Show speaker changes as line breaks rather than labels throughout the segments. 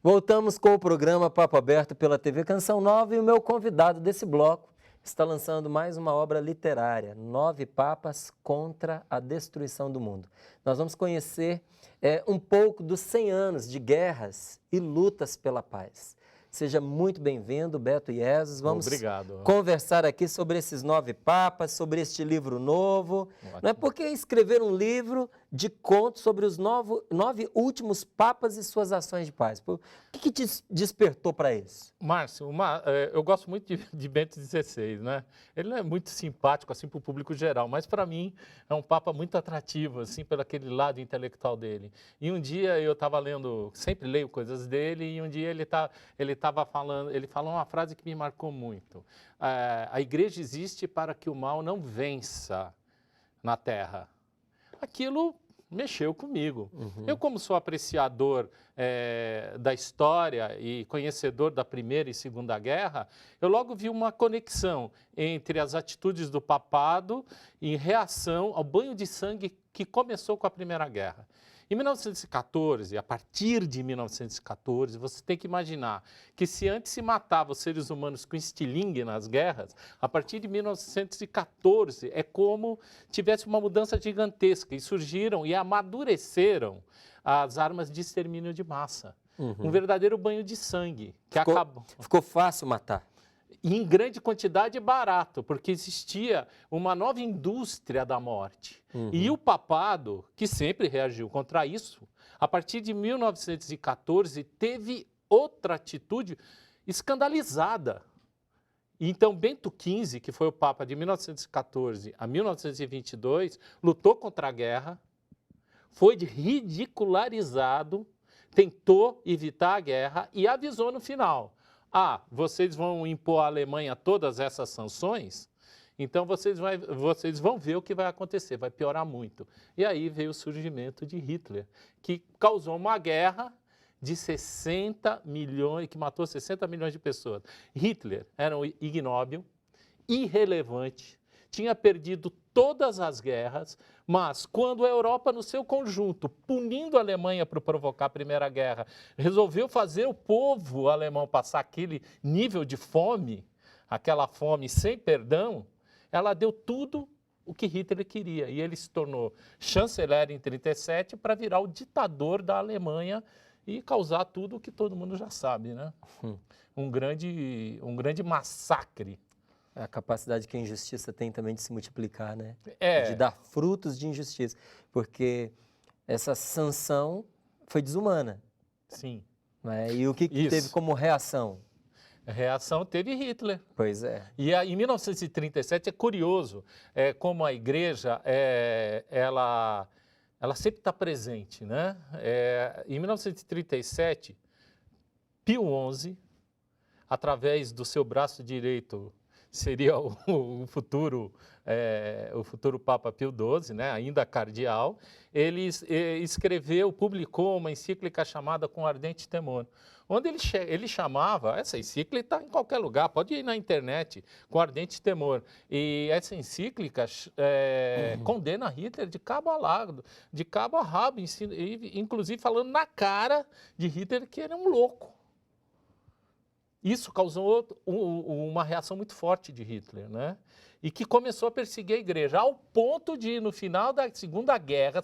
Voltamos com o programa Papo Aberto pela TV Canção Nova e o meu convidado desse bloco está lançando mais uma obra literária, 9 Papas contra a Destruição do Mundo. Nós vamos conhecer um pouco dos 100 anos de guerras e lutas pela paz. Seja muito bem-vindo, Beto Iesus. Vamos conversar aqui sobre esses 9 papas, sobre este livro novo. Ótimo. Não é porque escrever um livro de contos sobre os 9 últimos papas e suas ações de paz. O que te despertou para isso?
Márcio, eu gosto muito de Bento XVI, né? Ele não é muito simpático assim para o público geral, mas para mim é um papa muito atrativo, assim, pelo aquele lado intelectual dele. E um dia eu estava lendo, sempre leio coisas dele, e um dia ele falou uma frase que me marcou muito. A igreja existe para que o mal não vença na terra. Aquilo mexeu comigo. Uhum. Eu, como sou apreciador da história e conhecedor da Primeira e Segunda Guerra, eu logo vi uma conexão entre as atitudes do papado em reação ao banho de sangue que começou com a Primeira Guerra. Em 1914, a partir de 1914, você tem que imaginar que se antes se matava os seres humanos com estilingue nas guerras, a partir de 1914 é como tivesse uma mudança gigantesca e surgiram e amadureceram as armas de extermínio de massa. Uhum. Um verdadeiro banho de sangue que acabou.
Ficou fácil matar.
Em grande quantidade e barato, porque existia uma nova indústria da morte. Uhum. E o papado, que sempre reagiu contra isso, a partir de 1914 teve outra atitude escandalizada. Então, Bento XV, que foi o Papa de 1914 a 1922, lutou contra a guerra, foi ridicularizado, tentou evitar a guerra e avisou no final: vocês vão impor à Alemanha todas essas sanções, então vocês vão ver o que vai acontecer, vai piorar muito. E aí veio o surgimento de Hitler, que causou uma guerra de 60 milhões, que matou 60 milhões de pessoas. Hitler era um ignóbil, irrelevante, tinha perdido todas as guerras, mas quando a Europa, no seu conjunto, punindo a Alemanha por provocar a Primeira Guerra, resolveu fazer o povo alemão passar aquele nível de fome, aquela fome sem perdão, ela deu tudo o que Hitler queria. E ele se tornou chanceler em 1937 para virar o ditador da Alemanha e causar tudo o que todo mundo já sabe, né? Um grande massacre.
A capacidade que a injustiça tem também de se multiplicar, né? De dar frutos de injustiça. Porque essa sanção foi desumana.
Sim.
Né? E o que teve como reação?
A reação teve Hitler.
Pois é.
E em 1937 é curioso como a igreja, ela sempre está presente, né? Em 1937, Pio XI, através do seu braço direito, seria o futuro Papa Pio XII, né, ainda cardeal, ele publicou uma encíclica chamada Com Ardente Temor, onde ele chamava, essa encíclica está em qualquer lugar, pode ir na internet, Com Ardente Temor, e essa encíclica condena Hitler de cabo a rabo, inclusive falando na cara de Hitler que ele é um louco. Isso causou uma reação muito forte de Hitler, né? E que começou a perseguir a igreja, ao ponto de, no final da Segunda Guerra,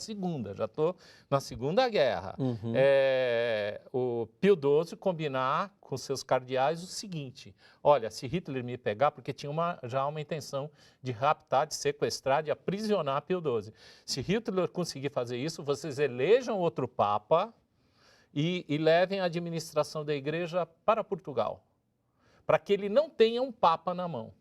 já estou na Segunda Guerra,
uhum.
O Pio XII combinar com seus cardeais o seguinte: olha, se Hitler me pegar, porque tinha já uma intenção de raptar, de sequestrar, de aprisionar Pio XII. Se Hitler conseguir fazer isso, vocês elejam outro Papa e levem a administração da igreja para Portugal, para que ele não tenha um Papa na mão.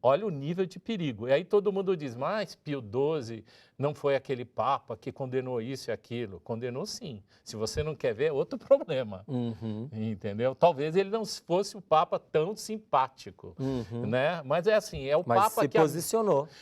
Olha o nível de perigo. E aí todo mundo diz, mas Pio XII não foi aquele Papa que condenou isso e aquilo. Condenou sim. Se você não quer ver, é outro problema.
Uhum.
Entendeu? Talvez ele não fosse o Papa tão simpático, né? Mas é assim, é o Papa que...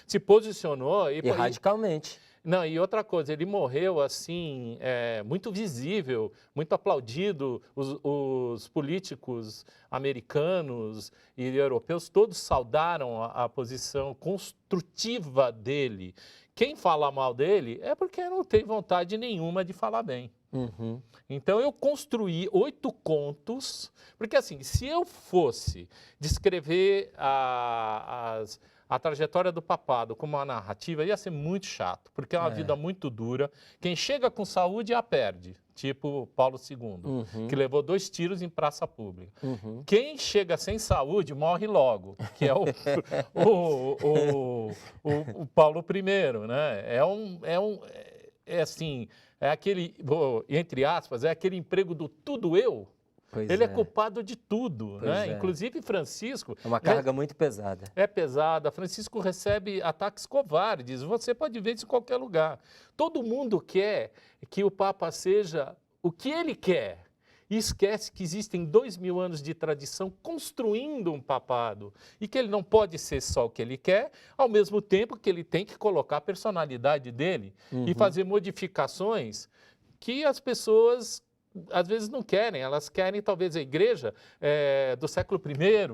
Se posicionou.
E radicalmente.
Não, e outra coisa, ele morreu assim, muito visível, muito aplaudido, os políticos americanos e europeus todos saudaram a posição construtiva dele. Quem fala mal dele é porque não tem vontade nenhuma de falar bem.
Uhum.
Então, eu construí 8 contos, porque assim, se eu fosse descrever a trajetória do papado como uma narrativa, ia ser muito chato, porque é uma vida muito dura. Quem chega com saúde a perde, tipo Paulo II, que levou 2 tiros em praça pública. Quem chega sem saúde morre logo, que é o Paulo I, né? É assim, é aquele, entre aspas, é aquele emprego do tudo eu. Ele é culpado de tudo, né? Inclusive Francisco...
É uma carga muito pesada.
É pesada. Francisco recebe ataques covardes. Você pode ver isso em qualquer lugar. Todo mundo quer que o Papa seja o que ele quer. E esquece que existem 2000 anos de tradição construindo um papado. E que ele não pode ser só o que ele quer, ao mesmo tempo que ele tem que colocar a personalidade dele e fazer modificações que as pessoas às vezes não querem. Elas querem talvez a igreja do século I,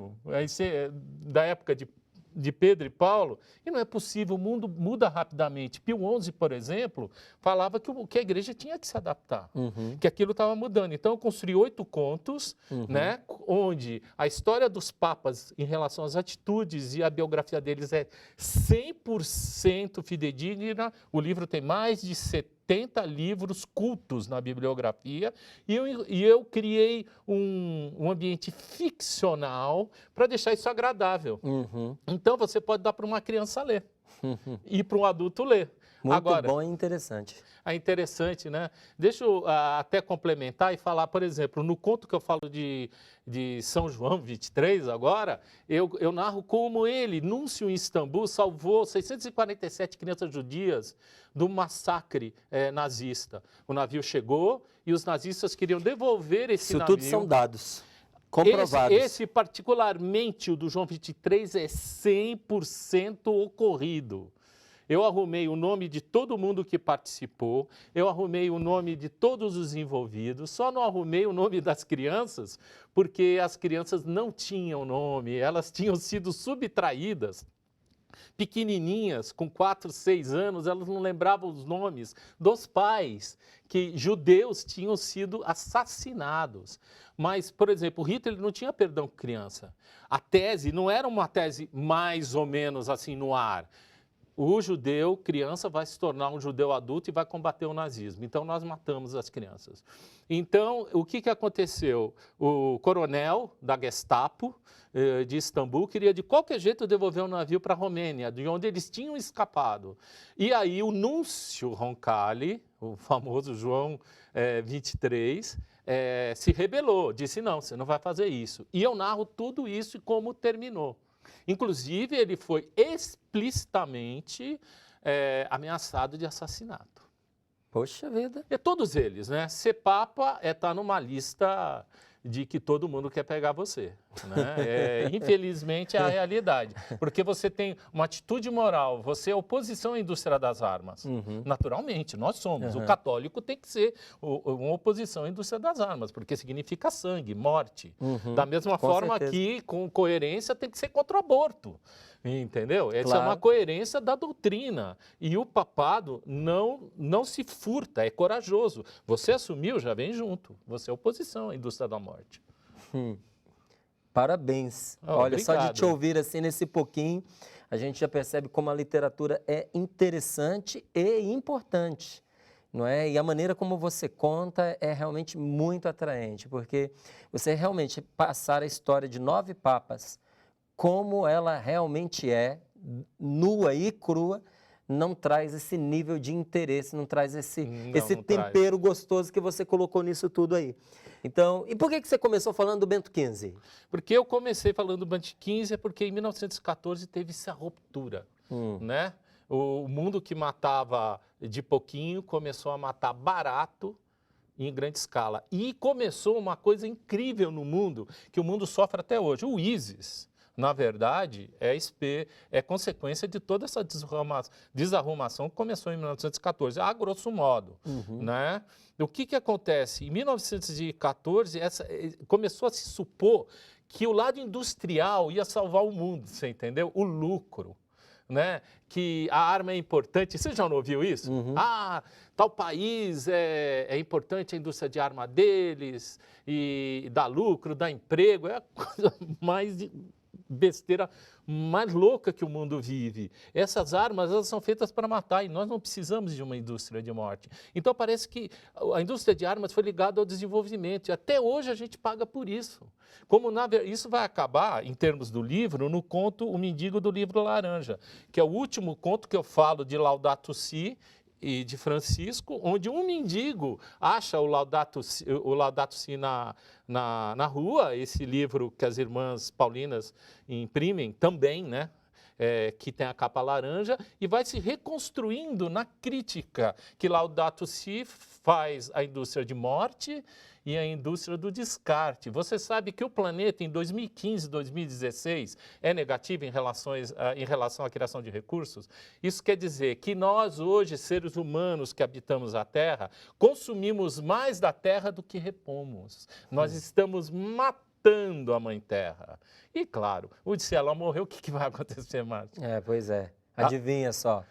da época de Pedro e Paulo, e não é possível, o mundo muda rapidamente. Pio XI, por exemplo, falava que a igreja tinha que se adaptar, que aquilo estava mudando. Então, eu construí 8 contos, né, onde a história dos papas em relação às atitudes e a biografia deles é 100% fidedigna. O livro tem mais de 70 livros cultos na bibliografia, e eu criei um ambiente ficcional para deixar isso agradável. Então, você pode dar para uma criança ler e para um adulto ler.
Muito
Agora,
bom e interessante.
É interessante, né? Deixa eu até complementar e falar, por exemplo, no conto que eu falo de São João 23 agora, eu narro como ele, núncio em Istambul, salvou 647 crianças judias do massacre nazista. O navio chegou e os nazistas queriam devolver esse navio.
Isso tudo são dados comprovados.
Esse particularmente, o do João 23, é 100% ocorrido. Eu arrumei o nome de todo mundo que participou, eu arrumei o nome de todos os envolvidos, só não arrumei o nome das crianças, porque as crianças não tinham nome, elas tinham sido subtraídas. Pequenininhas, com 4, 6 anos, elas não lembravam os nomes dos pais, que judeus tinham sido assassinados. Mas, por exemplo, o Hitler não tinha perdão com criança. A tese não era uma tese mais ou menos assim no ar. O judeu, criança, vai se tornar um judeu adulto e vai combater o nazismo. Então, nós matamos as crianças. Então, o que aconteceu? O coronel da Gestapo de Istambul queria, de qualquer jeito, devolver o navio para a Romênia, de onde eles tinham escapado. E aí, o núncio Roncalli, o famoso João 23, se rebelou, disse, não, você não vai fazer isso. E eu narro tudo isso e como terminou. Inclusive, ele foi explicitamente ameaçado de assassinato.
Poxa vida.
E todos eles, né? Ser papa é estar numa lista de que todo mundo quer pegar você, né? Infelizmente, é a realidade. Porque você tem uma atitude moral, você é oposição à indústria das armas. Naturalmente, nós somos. O católico tem que ser uma oposição à indústria das armas, porque significa sangue, morte. Da mesma forma que, com coerência, tem que ser contra o aborto. Entendeu? Essa é uma coerência da doutrina. E o papado não se furta, é corajoso. Você assumiu, já vem junto. Você é oposição à indústria da morte.
Parabéns. Olha,
obrigado.
Só de te ouvir assim nesse pouquinho, a gente já percebe como a literatura é interessante e importante. Não é? E a maneira como você conta é realmente muito atraente, porque você realmente passar a história de 9 papas como ela realmente é, nua e crua, não traz esse nível de interesse, não traz esse tempero gostoso que você colocou nisso tudo aí. Então, e por que você começou falando do Bento XV?
Porque eu comecei falando do Bento XV porque em 1914 teve essa ruptura, né? O mundo que matava de pouquinho começou a matar barato em grande escala. E começou uma coisa incrível no mundo, que o mundo sofre até hoje, o ISIS. Na verdade, é consequência de toda essa desarrumação que começou em 1914, a grosso modo. Né? O que acontece? Em 1914, começou a se supor que o lado industrial ia salvar o mundo, você entendeu? O lucro. né, que a arma é importante. Você já não ouviu isso? Ah, tal país é importante a indústria de arma deles e dá lucro, dá emprego. É a coisa mais besteira, mais louca que o mundo vive. Essas armas, elas são feitas para matar e nós não precisamos de uma indústria de morte. Então parece que a indústria de armas foi ligada ao desenvolvimento e até hoje a gente paga por isso. Isso vai acabar, em termos do livro, no conto O Mendigo do Livro Laranja, que é o último conto que eu falo de Laudato Si e de Francisco, onde um mendigo acha o Laudato Si na rua, esse livro que as irmãs paulinas imprimem também, né? Que tem a capa laranja, e vai se reconstruindo na crítica que Laudato Si faz à indústria de morte e à indústria do descarte. Você sabe que o planeta em 2015, 2016 é negativo em relação à criação de recursos? Isso quer dizer que nós hoje, seres humanos que habitamos a Terra, consumimos mais da Terra do que repomos. Nós estamos matando a Mãe Terra. E claro, se ela morrer, o que vai acontecer, Márcio?
Pois é. Adivinha só.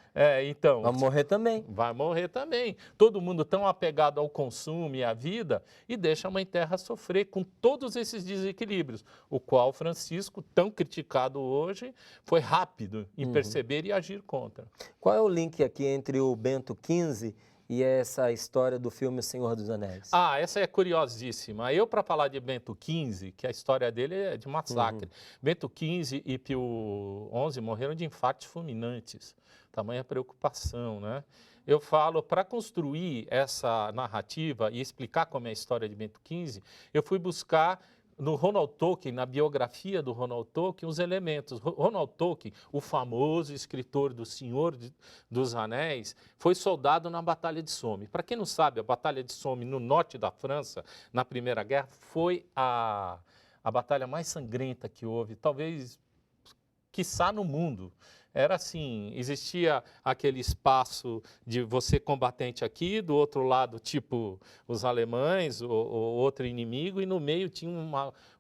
Então.
Vai morrer também.
Vai morrer também. Todo mundo tão apegado ao consumo e à vida e deixa a Mãe Terra sofrer com todos esses desequilíbrios, o qual Francisco, tão criticado hoje, foi rápido em perceber e agir contra.
Qual é o link aqui entre o Bento XV e essa história do filme O Senhor dos Anéis?
Essa é curiosíssima. Eu, para falar de Bento XV, que a história dele é de massacre. Bento XV e Pio XI morreram de infartos fulminantes. Tamanha preocupação, né? Eu falo, para construir essa narrativa e explicar como é a história de Bento XV, eu fui buscar no Ronald Tolkien, na biografia do Ronald Tolkien, os elementos. Ronald Tolkien, o famoso escritor do Senhor dos Anéis, foi soldado na Batalha de Somme. Para quem não sabe, a Batalha de Somme, no norte da França, na Primeira Guerra, foi a batalha mais sangrenta que houve, talvez, quiçá, no mundo. Era assim, existia aquele espaço de você combatente aqui, do outro lado, tipo os alemães, ou outro inimigo, e no meio tinha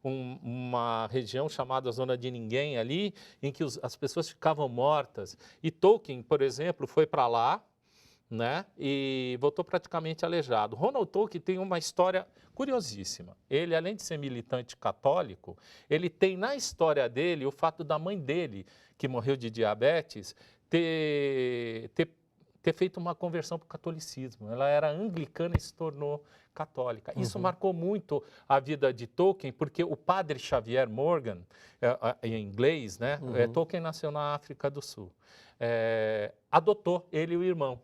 uma região chamada Zona de Ninguém ali, em que as pessoas ficavam mortas. E Tolkien, por exemplo, foi para lá, né, e voltou praticamente aleijado. Ronald Tolkien tem uma história curiosíssima. Ele, além de ser militante católico, ele tem na história dele o fato da mãe dele, que morreu de diabetes, ter feito uma conversão para o catolicismo. Ela era anglicana e se tornou católica. Isso marcou muito a vida de Tolkien, porque o padre Xavier Morgan, em inglês, né, Tolkien nasceu na África do Sul, adotou ele e o irmão.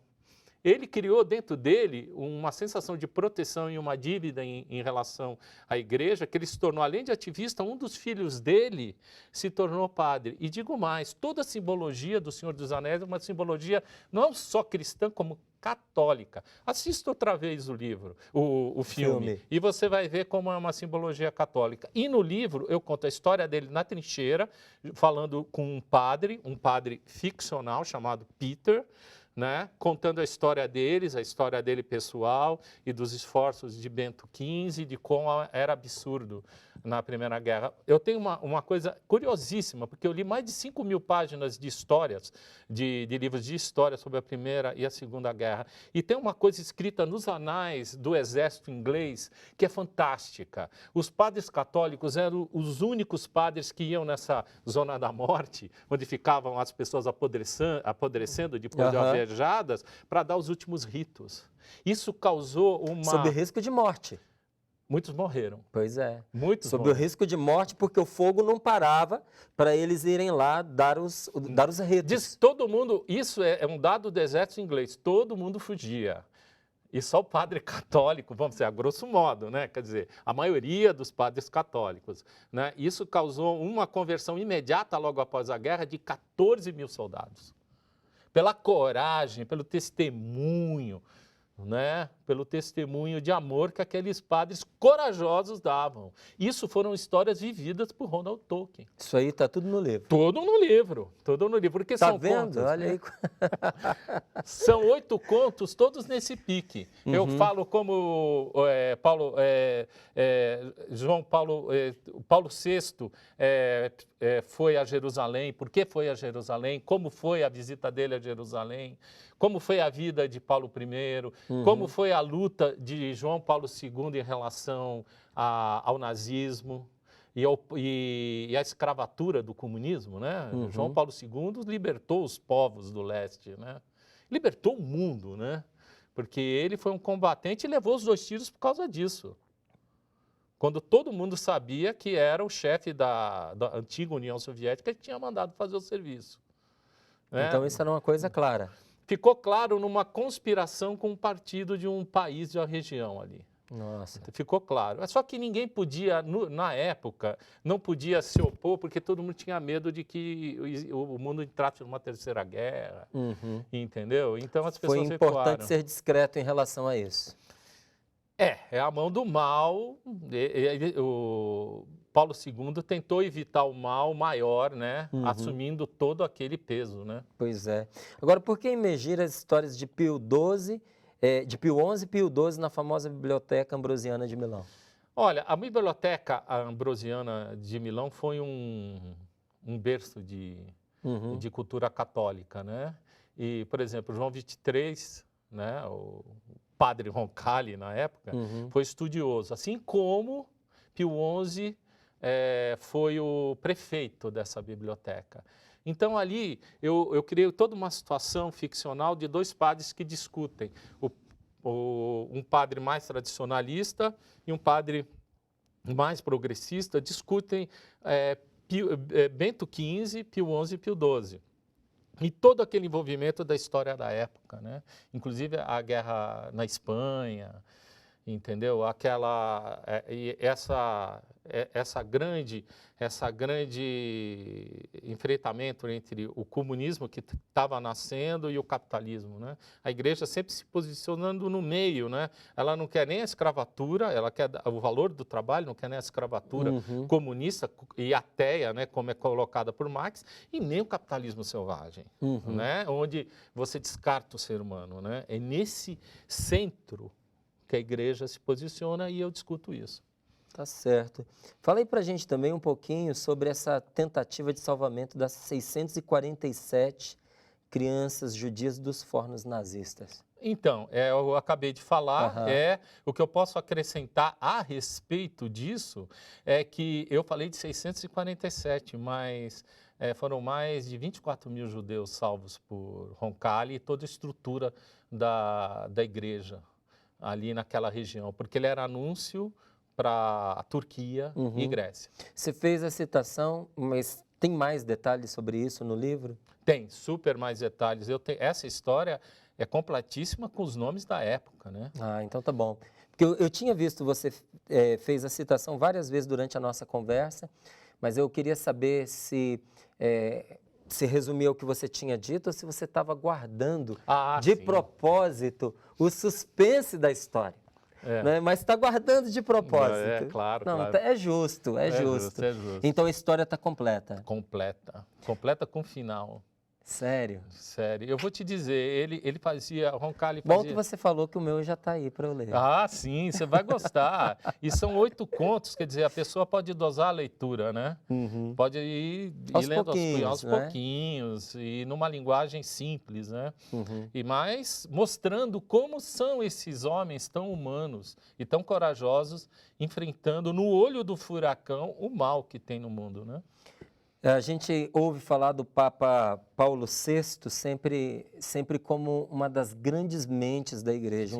Ele criou dentro dele uma sensação de proteção e uma dívida em relação à igreja, que ele se tornou, além de ativista, um dos filhos dele se tornou padre. E digo mais, toda a simbologia do Senhor dos Anéis é uma simbologia não só cristã, como católica. Assista outra vez o livro, o filme, e você vai ver como é uma simbologia católica. E no livro eu conto a história dele na trincheira, falando com um padre ficcional chamado Peter, né, contando a história deles, a história dele pessoal e dos esforços de Bento XV, de como era absurdo na Primeira Guerra. Eu tenho uma coisa curiosíssima, porque eu li mais de 5.000 páginas de histórias, de livros de história sobre a Primeira e a Segunda Guerra. E tem uma coisa escrita nos anais do exército inglês que é fantástica. Os padres católicos eram os únicos padres que iam nessa zona da morte, onde ficavam as pessoas apodrecendo depois de alvejadas, para dar os últimos ritos. Isso causou
sob risco de morte.
Muitos morreram.
Pois é.
Muitos
sob o risco de morte, porque o fogo não parava para eles irem lá dar os ritos.
Diz todo mundo, isso é um dado do exército inglês, todo mundo fugia. E só o padre católico, vamos dizer, a grosso modo, né? Quer dizer, a maioria dos padres católicos, né? Isso causou uma conversão imediata logo após a guerra de 14.000 soldados. Pela coragem, pelo testemunho, né, pelo testemunho de amor que aqueles padres corajosos davam. Isso foram histórias vividas por Ronald Tolkien.
Isso aí está tudo no livro.
Todo no livro, porque
Tá
são
vendo?
contos.
Olha aí.
São 8 contos, todos nesse pique. Eu falo como João Paulo VI foi a Jerusalém, por que foi a Jerusalém, como foi a visita dele a Jerusalém, como foi a vida de Paulo I, como foi a luta de João Paulo II em relação ao nazismo. E a escravatura do comunismo, né? João Paulo II libertou os povos do leste, né? Libertou o mundo, né? Porque ele foi um combatente e levou os 2 tiros por causa disso. Quando todo mundo sabia que era o chefe da antiga União Soviética que tinha mandado fazer o serviço. Né?
Então isso era uma coisa clara.
Ficou claro numa conspiração com um partido de um país, de uma região ali.
Nossa.
Ficou claro. Só que ninguém podia, na época, não podia se opor, porque todo mundo tinha medo de que o mundo entrasse numa terceira guerra, entendeu? Então as pessoas
Foi importante
recuaram.
ser discreto em relação a isso.
É a mão do mal. O Paulo II tentou evitar o mal maior, né? Assumindo todo aquele peso, né?
Pois é. Agora, por que imergir as histórias de Pio XI e Pio XII na famosa Biblioteca Ambrosiana de Milão?
Olha, a Biblioteca Ambrosiana de Milão foi um berço de cultura católica, né? E, por exemplo, João XXIII, né? O padre Roncalli, na época, foi estudioso, assim como Pio XI foi o prefeito dessa biblioteca. Então, ali, eu criei toda uma situação ficcional de 2 padres que discutem. Um padre mais tradicionalista e um padre mais progressista discutem Bento XV, Pio XI e Pio XII. E todo aquele envolvimento da história da época, né? Inclusive a guerra na Espanha, entendeu? Essa grande enfrentamento entre o comunismo que estava nascendo e o capitalismo, né? A igreja sempre se posicionando no meio, né? Ela não quer nem a escravatura, ela quer o valor do trabalho, não quer nem a escravatura comunista e ateia, né? Como é colocada por Marx, e nem o capitalismo selvagem, né? Onde você descarta o ser humano, né? É nesse centro que a igreja se posiciona e eu discuto isso.
Tá certo. Fala aí pra gente também um pouquinho sobre essa tentativa de salvamento das 647 crianças judias dos fornos nazistas.
Então, eu acabei de falar, o que eu posso acrescentar a respeito disso é que eu falei de 647, mas foram mais de 24 mil judeus salvos por Roncalli e toda a estrutura da igreja ali naquela região, porque ele era anúncio para a Turquia e Grécia.
Você fez a citação, mas tem mais detalhes sobre isso no livro?
Tem, super mais detalhes. Essa história é completíssima com os nomes da época, né?
Ah, então tá bom. Porque eu tinha visto você fez a citação várias vezes durante a nossa conversa, mas eu queria saber se resumia o que você tinha dito ou se você estava guardando de propósito o suspense da história. Né? Mas está guardando de propósito.
Claro,
não,
claro.
É justo.
Justo.
Então a história está completa.
Completa com final.
Sério?
Sério. Eu vou te dizer, Roncalli fazia...
Bom que você falou que o meu já está aí para eu ler.
Ah, sim, você vai gostar. E são 8 contos, quer dizer, a pessoa pode dosar a leitura, né? Pode ir lendo aos pouquinhos e numa linguagem simples, né? Mas mostrando como são esses homens tão humanos e tão corajosos enfrentando no olho do furacão o mal que tem no mundo, né?
A gente ouve falar do Papa Paulo VI sempre como uma das grandes mentes da igreja,
Sim.